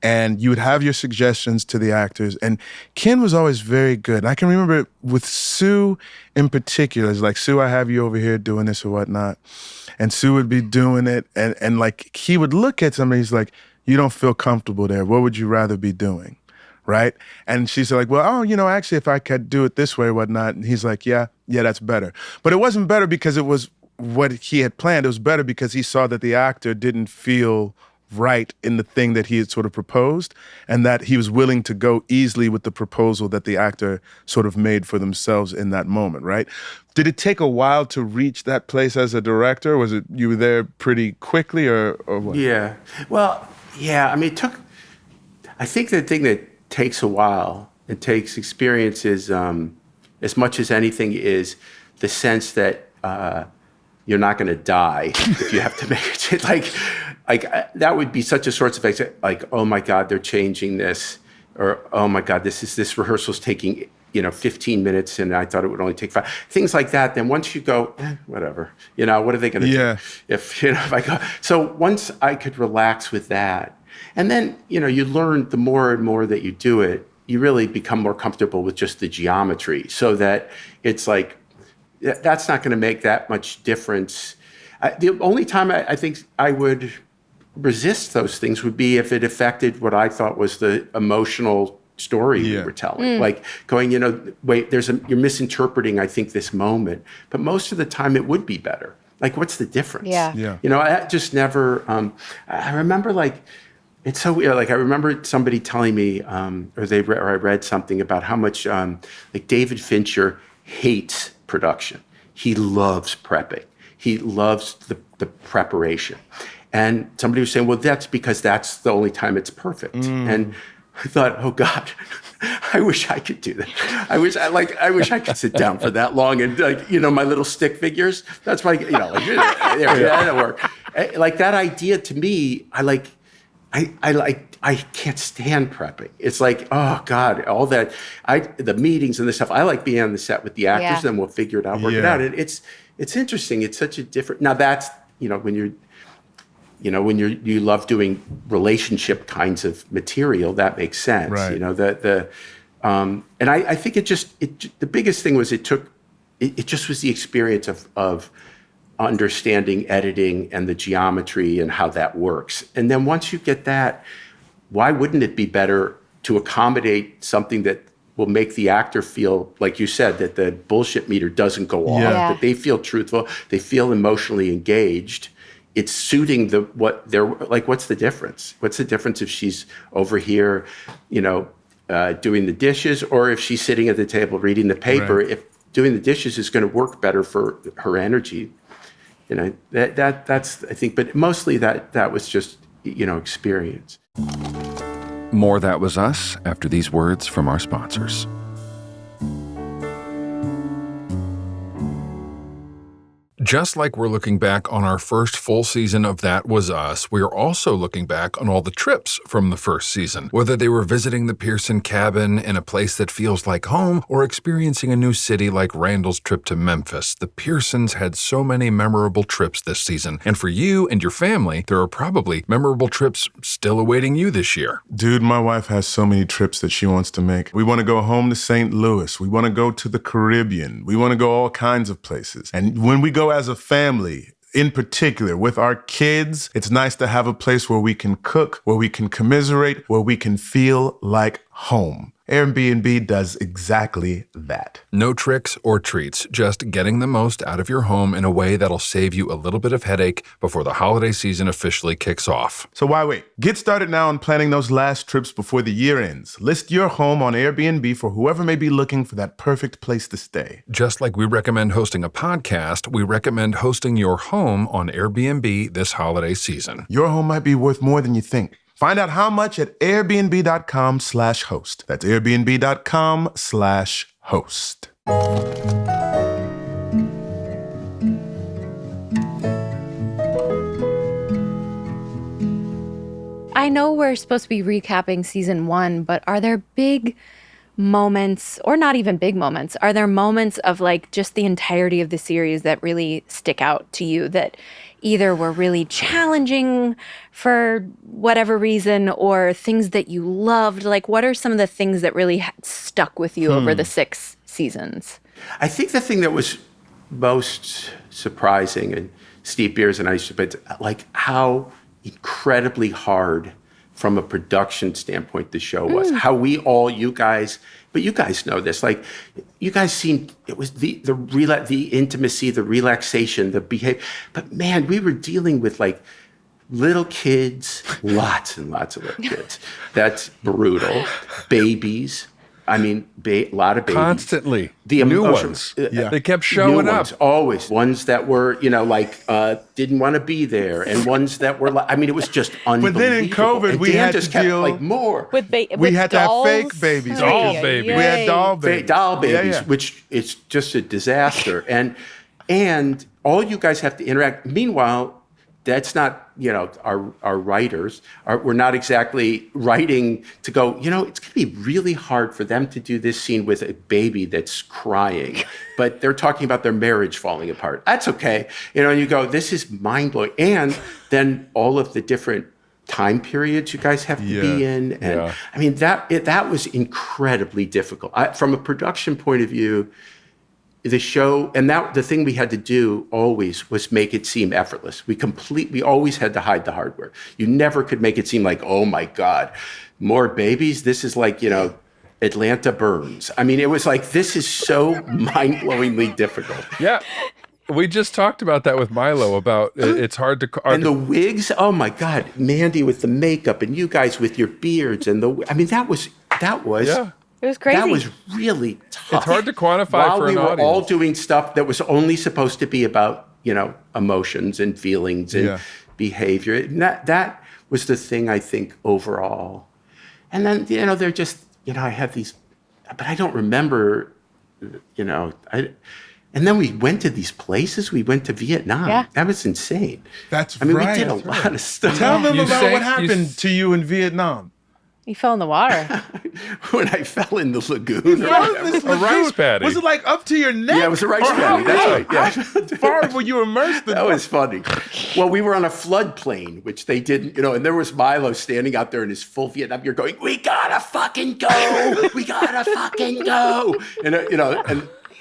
And you would have your suggestions to the actors. And Ken was always very good. And I can remember with Sue in particular. It's like, Sue, I have you over here doing this or whatnot. And Sue would be doing it. And like, he would look at somebody, he's like, you don't feel comfortable there. What would you rather be doing? Right? And she's like, well, actually, if I could do it this way or whatnot. And he's like, yeah, that's better. But it wasn't better because it was what he had planned. It was better because he saw that the actor didn't feel right in the thing that he had sort of proposed, and that he was willing to go easily with the proposal that the actor sort of made for themselves in that moment, right? Did it take a while to reach that place as a director? Was it you were there pretty quickly or what? Yeah. Well, yeah, I mean, I think the thing that takes a while, it takes experience is, as much as anything, is the sense that you're not going to die if you have to make it. Like that would be such a source of like, oh my God, they're changing this, or oh my God, this rehearsal's taking 15 minutes and I thought it would only take 5. Things like that. Then once you go, whatever, what are they going to do? If I go. So once I could relax with that, and then you learn the more and more that you do it, you really become more comfortable with just the geometry, so that it's like that's not going to make that much difference. The only time I think I would resist those things would be if it affected what I thought was the emotional story we were telling. Like going, wait, you're misinterpreting, I think, this moment. But most of the time it would be better. Like, what's the difference? Yeah. I just never, I remember it's so weird. Like I remember somebody telling me, or I read something about how much like David Fincher hates production. He loves prepping. He loves the preparation. And somebody was saying, well, that's because that's the only time it's perfect. And I thought, oh God, I wish I could do that. I wish I could sit down for that long and my little stick figures. That's why that'll work. Like that idea to me, I can't stand prepping. It's like, oh God, all that, the meetings and the stuff. I like being on the set with the actors, then we'll figure it out, work it out. And it's interesting. It's such a different. Now that's when you love doing relationship kinds of material, that makes sense. Right. And I think the biggest thing was it just was the experience of understanding editing and the geometry and how that works. And then once you get that, why wouldn't it be better to accommodate something that will make the actor feel, like you said, that the bullshit meter doesn't go off, that they feel truthful, they feel emotionally engaged. It's suiting what they're like. What's the difference? What's the difference if she's over here, doing the dishes, or if she's sitting at the table reading the paper? Right. If doing the dishes is going to work better for her energy, that's I think. But mostly that was just experience. More That Was Us after these words from our sponsors. Just like we're looking back on our first full season of That Was Us, we are also looking back on all the trips from the first season. Whether they were visiting the Pearson cabin in a place that feels like home or experiencing a new city like Randall's trip to Memphis, the Pearsons had so many memorable trips this season. And for you and your family, there are probably memorable trips still awaiting you this year. Dude, my wife has so many trips that she wants to make. We want to go home to St. Louis. We want to go to the Caribbean. We want to go all kinds of places. And when we go as a family, in particular, with our kids, it's nice to have a place where we can cook, where we can commiserate, where we can feel like home. Airbnb does exactly that. No tricks or treats, just getting the most out of your home in a way that'll save you a little bit of headache before the holiday season officially kicks off. So why wait? Get started now on planning those last trips before the year ends. List your home on Airbnb for whoever may be looking for that perfect place to stay. Just like we recommend hosting a podcast, we recommend hosting your home on Airbnb this holiday season. Your home might be worth more than you think. Find out how much at airbnb.com/host. That's airbnb.com/host. I know we're supposed to be recapping season 1, but are there big moments, or not even big moments, are there moments of like just the entirety of the series that really stick out to you that either were really challenging for whatever reason or things that you loved? Like, what are some of the things that really stuck with you over the 6 seasons? I think the thing that was most surprising, and Steve Beers and I used to, but like how incredibly hard from a production standpoint the show was. How we all, you guys, but you guys know this, like you guys seemed, it was the intimacy, the relaxation, the behavior. But man, we were dealing with like little kids, lots and lots of little kids. That's brutal. Babies. I mean, a lot of babies. Constantly. The new emotion- ones. They kept showing new up. ones, always. Ones that were, didn't want to be there, and ones that were, I mean, it was just unbelievable. But then in COVID, and we Dan had just to kept, deal like more. We had to have fake babies. Doll babies. We had doll babies. Doll babies, Yeah. which is just a disaster. And all you guys have to interact. Meanwhile, that's not, our writers. We're not exactly writing to go, it's going to be really hard for them to do this scene with a baby that's crying. But they're talking about their marriage falling apart. That's okay. And you go, this is mind-blowing. And then all of the different time periods you guys have to be in. And I mean, that was incredibly difficult. From a production point of view, the show, and the thing we had to do always was make it seem effortless. We always had to hide the hardware. You never could make it seem like, oh my God, more babies? This is like, Atlanta burns. I mean, it was like, this is so mind-blowingly difficult. Yeah. We just talked about that with Milo about it's hard to... And the wigs, oh my God, Mandy with the makeup and you guys with your beards and that was... Yeah. It was crazy. That was really tough. It's hard to quantify While for an we were audience. all doing stuff that was only supposed to be about, emotions and feelings and behavior. And that was the thing, I think, overall. And then, they're just, I have these, but I don't remember, and then we went to these places. We went to Vietnam. Yeah. That was insane. That's I mean, right. we did a lot of stuff. Tell them You about sang- what happened to you in Vietnam. You fell in the water. When I fell in the lagoon. Or whatever. A rice paddy. Was it like up to your neck? Yeah, it was a rice Or how paddy. That's right. Yeah. far were you immersed in That was funny. Well, we were on a floodplain, which they didn't, and there was Milo standing out there in his full Vietnam gear going, we gotta fucking go. We gotta fucking go. And,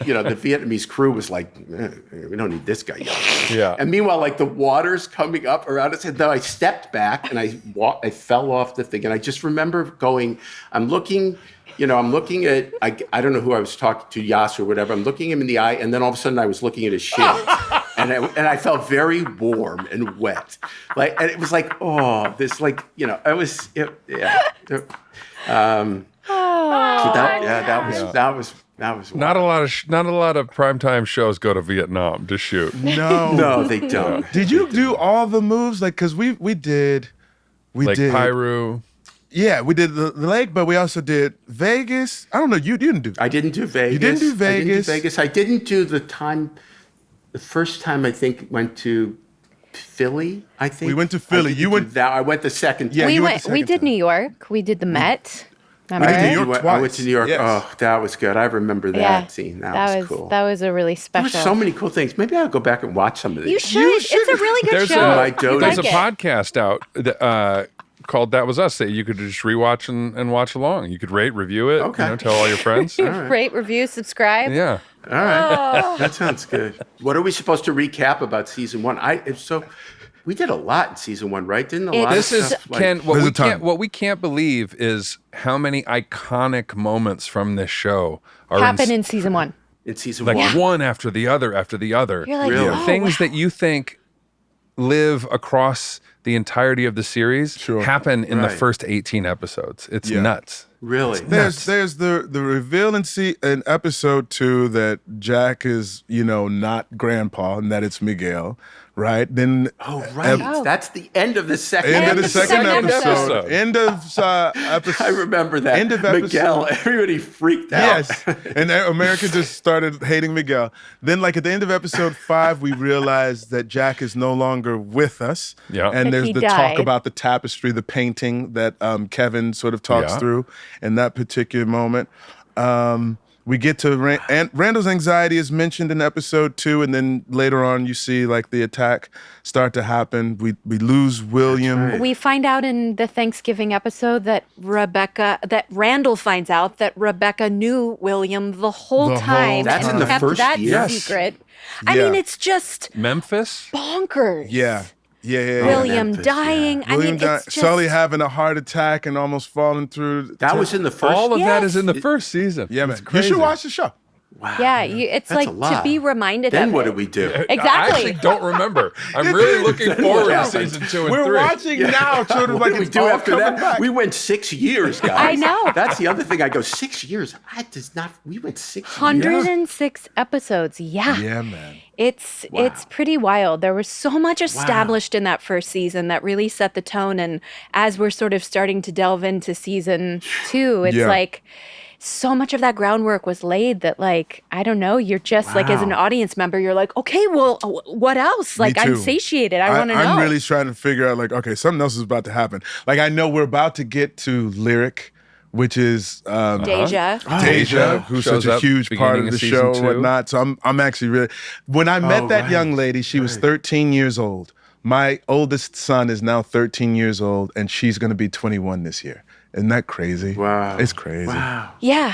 the Vietnamese crew was like, we don't need this guy yelling. Yeah. And meanwhile, like the water's coming up around us. And then I stepped back and I fell off the thing. And I just remember going, I'm looking at, I don't know who I was talking to, Yas or whatever. I'm looking him in the eye. And then all of a sudden I was looking at his shin. And I felt very warm and wet. And it was like, oh, this that was Not a lot of primetime shows go to Vietnam to shoot. No, they don't. Did you do all the moves? Like, cause we did Pyru. Yeah, we did the lake, but we also did Vegas. I don't know. You didn't do. I didn't do Vegas. You didn't do Vegas. I didn't do the first time I think went to Philly. I think We went to Philly. You went. That I went the second. Yeah, time. you went the We second did time. New York. We did the Met. Remember? I did New York I twice. went to New York. Yes. Oh, that was good. I remember that scene. That was cool. That was a really There special. were so many cool things. Maybe I'll go back and watch some of these. You should. It's a really good There's show. a My doting. there's a Like it. podcast out called That Was Us that you could just rewatch and watch along. You could rate, review it, Okay. tell all your friends. Rate, review, subscribe. Yeah. All right, that sounds good. What are we supposed to recap about season 1? We did a lot in season 1, right? Didn't a lot This of is stuff, Ken. There's a ton. What we can't believe is how many iconic moments from this show are Happened in season 1. in season like 1? one after the other after the other. You're like, Really? oh, Things wow. that you think live across the entirety of the series happen in the Right. first 18 episodes. It's Yeah. nuts. Really? There's the reveal in episode 2 that Jack is not grandpa and that it's Miguel, right? Then That's the end of the second end of the episode. second episode. episode. End of episode. I remember that. End of episode. Miguel, everybody freaked out. Yes, and America just started hating Miguel. Then, like at the end of episode 5, we realized that Jack is no longer with us. Yeah. And That there's he the died. talk about the tapestry, the painting that Kevin sort of talks Yeah. through in that particular moment. We get to Randall's anxiety is mentioned in episode 2, and then later on you see like the attack start to happen. We lose William. right. We find out in the Thanksgiving episode that Randall finds out that Rebecca knew William the whole The whole time. That's and in the kept first that year? Yes. secret. I Yeah. mean, it's just Memphis? bonkers. Yeah. William Memphis, dying. I William mean, it's just Sully having a heart attack and almost falling through. That was in the first. All of that is Yes. in the first season. Yeah, man. It's You crazy. should watch the show. Wow. yeah. It's That's like a lot. to be reminded. Then of what it. did we do? I Exactly. actually don't remember. I'm really looking forward to happened? season 2 and We're 3. watching now, children. What Like did we it's do all after coming that? back. We went 6 years, guys. I know. That's the other thing. I go 6 years. We went 6 years. 106 episodes. Yeah. Yeah, man. It's pretty wild. There was so much established in that first season that really set the tone. And as we're sort of starting to delve into season 2, it's Yeah. like so much of that groundwork was laid that, like, I don't know, you're just like, as an audience member, you're like, okay, well, what else? Like, I'm too. satiated. I want to know. I'm really trying to figure out, like, okay, something else is about to happen. Like, I know we're about to get to Lyric, which is Deja. Deja, who's Shows such a up huge part beginning of of the season show 2. and whatnot. So I'm actually really. When I met that young lady, she was 13 years old. My oldest son is now 13 years old, and she's going to be 21 this year. Isn't that crazy? Wow. It's crazy. Wow. Yeah.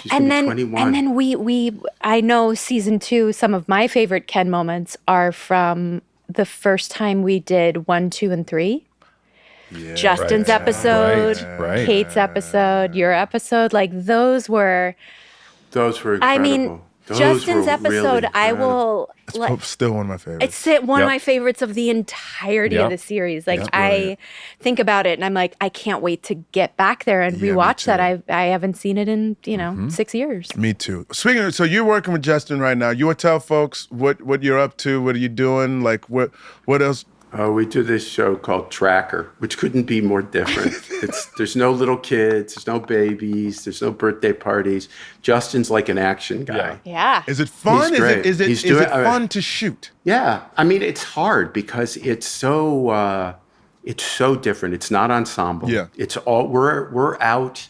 She's gonna And be then 21. and then we I know season 2, some of my favorite Ken moments are from the first time we did 1, 2, and 3. Justin's episode, Right. Kate's episode, your episode, like those were Those were I incredible. mean, Those Justin's were episode, really I incredible. will It's still one of my favorites. it's one of Yep. my favorites of the entirety Yep. of the series. Like That's I brilliant. think about it and I'm like, I can't wait to get back there and Yeah, me rewatch that. too. I haven't seen it in 6 years. Me too. Speaking of, so you're working with Justin right now. You want to tell folks what you're up to? What are you doing? Like what else? Oh, we do this show called Tracker, which couldn't be more different. There's no little kids, there's no babies, there's no birthday parties. Justin's like an action guy. Yeah. Is it fun? He's great. Is He's it doing- fun to shoot? Yeah, I mean it's hard because it's so different. It's not ensemble. Yeah. It's all we're out.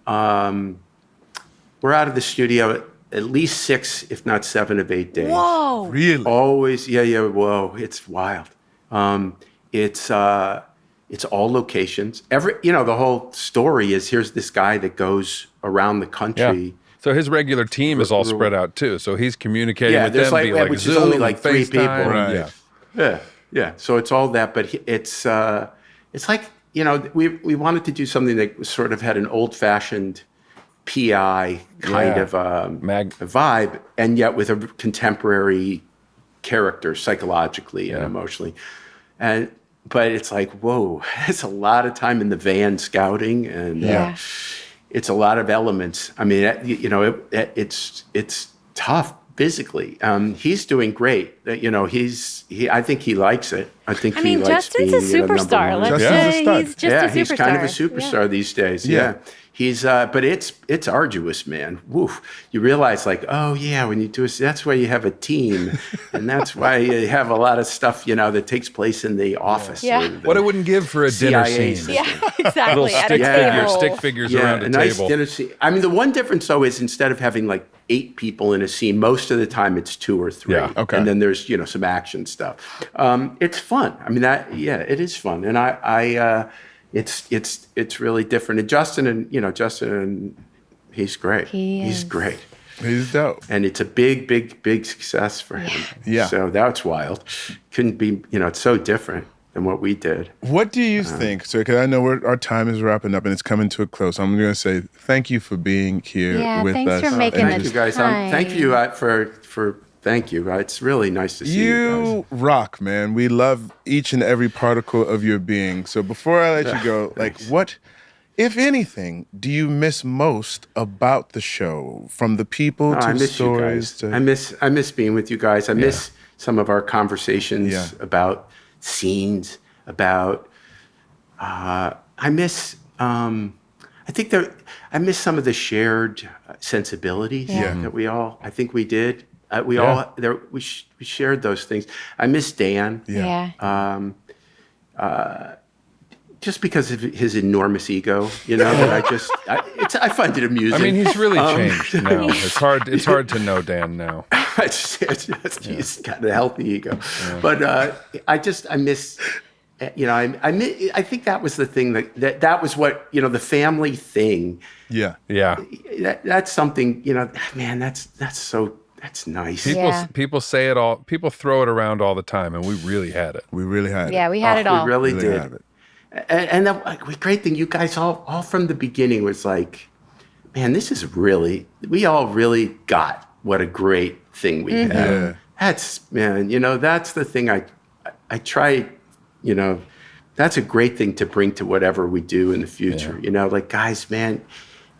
We're out of the studio at least 6, if not 7 of 8 days. Whoa. Really? Always, yeah. Whoa, it's wild. It's all locations. The whole story is here's this guy that goes around the Yeah. country. So his regular team is all spread out too. So he's communicating Yeah, with there's them via which Zoom is only and like 3 people. FaceTime. Right. Yeah. Yeah. So it's all that, but it's like we wanted to do something that sort of had an old-fashioned PI kind Yeah. of Mag- a vibe, and yet with a contemporary character psychologically and emotionally. But it's like, whoa, it's a lot of time in the van scouting, and Yeah. it's a lot of elements. I mean, it's tough physically. He's doing great. I think he likes it. I think I mean, he likes Justin's a being, number superstar. one. Let's Justin's a say stud. he's just a superstar. He's kind of a superstar these days. Yeah. Yeah. He's, but it's arduous, man. Woof. You realize, like, oh yeah, when you do it, that's why you have a team, and that's why you have a lot of stuff, that takes place in the office. Yeah. or the What it wouldn't give for a dinner CIA scene. Yeah, Little exactly. At a table. stick figures Yeah, around a a nice table. dinner scene. I mean, the one difference though is instead of having like 8 people in a scene, most of the time it's 2 or 3. Yeah, okay. And then there's some action stuff. It's fun. I mean, it is fun, and it's really different. And Justin, he's great. He's great. He's dope. And it's a big, big, big success for him. Yeah. So that's wild. Couldn't be, it's so different than what we did. What do you think? So, because I know our time is wrapping up and it's coming to a close. I'm going to say thank you for being here Yeah, with thanks us. for making And Thank the you guys. time. Thank you thank you. It's really nice to see you guys. You rock, man. We love each and every particle of your being. So before I let you go, like what, if anything, do you miss most about the show? From the people to I the miss you stories guys. to I miss being with you guys. I miss some of our conversations Yeah. about scenes, about I miss some of the shared sensibilities that I think we did. We shared those things. I miss Dan. Yeah. Just because of his enormous ego, that I find it amusing. I mean, he's really changed now. It's hard to know Dan now. He's got a healthy ego, but I miss. I think that was the thing that was what the family thing. Yeah. That's something. Man, that's nice. People say it all. People throw it around all the time, and we really had it. We really had it. Yeah, we had it all. We really did. had it. And the great thing, you guys all from the beginning was like, man, we all really got what a great thing we had. Yeah. That's the thing I try, that's a great thing to bring to whatever we do in the future. Guys, man,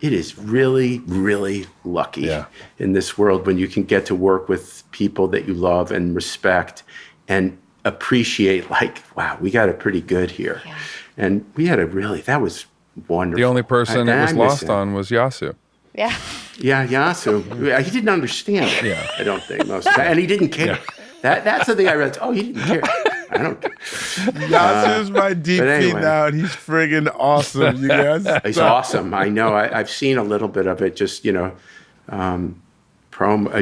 it is really, really lucky in this world when you can get to work with people that you love and respect and appreciate, wow, we got it pretty good here. Yeah. And we had that was wonderful. The only person it was lost on was Yasu. Yeah. Yeah, Yasu. He didn't understand it, I don't think, most of the time. And he didn't care. That's the thing I read. Oh, he didn't care. I don't care. Yasu's my DP now, and he's friggin' awesome, you guys. He's awesome. I know. I've seen a little bit of it, just, promo.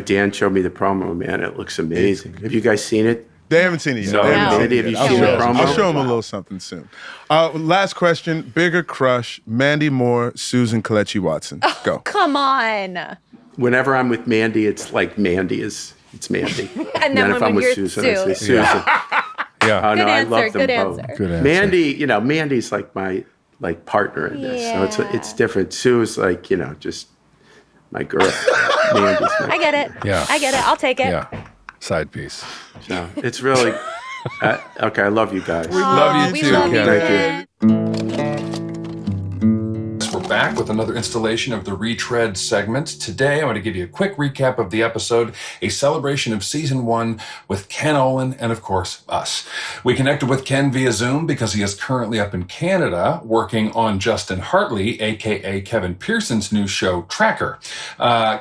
Dan showed me the promo, man. It looks amazing. Have you guys seen it? They haven't seen it yet. No. Have you seen the promo? I'll show them a little something soon. Last question. Bigger crush, Mandy Moore, Susan Kelechi Watson. Go. Come on. Whenever I'm with Mandy, it's like it's Mandy. And then if I'm with Susan, I say Susan. Yeah. Oh, no, I love them Good both. answer. Good answer. Mandy, Mandy's like my partner in this. So it's different. Sue's like, just my girl. Mandy's my I get it. Yeah. I get it. I'll take it. Yeah. Side piece. No, it's really okay. I love you guys. We love you we too, love you, Ken. We're back with another installation of the Retread segment. Today, I'm going to give you a quick recap of the episode, a celebration of season 1 with Ken Olin and, of course, us. We connected with Ken via Zoom because he is currently up in Canada working on Justin Hartley, a.k.a. Kevin Pearsons' new show, Tracker.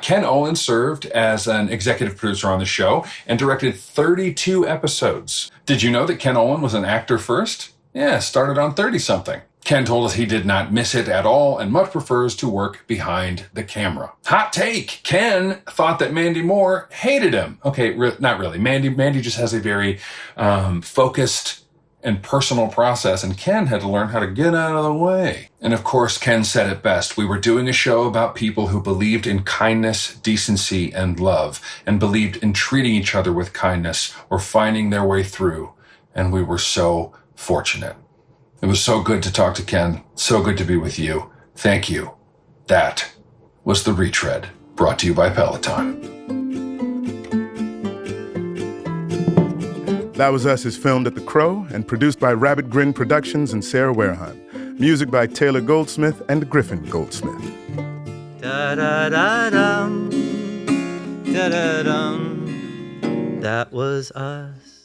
Ken Olin served as an executive producer on the show and directed 32 episodes. Did you know that Ken Olin was an actor first? Yeah, started on 30-something. Ken told us he did not miss it at all and much prefers to work behind the camera. Hot take! Ken thought that Mandy Moore hated him. Okay, not really. Mandy just has a very focused and personal process, and Ken had to learn how to get out of the way. And of course, Ken said it best. We were doing a show about people who believed in kindness, decency, and love, and believed in treating each other with kindness or finding their way through. And we were so fortunate. It was so good to talk to Ken. So good to be with you. Thank you. That was The Retread, brought to you by Peloton. That Was Us is filmed at The Crow and produced by Rabbit Grin Productions and Sara Wehrheim. Music by Taylor Goldsmith and Griffin Goldsmith. Da-da-da-dum, da-da-dum. That was us.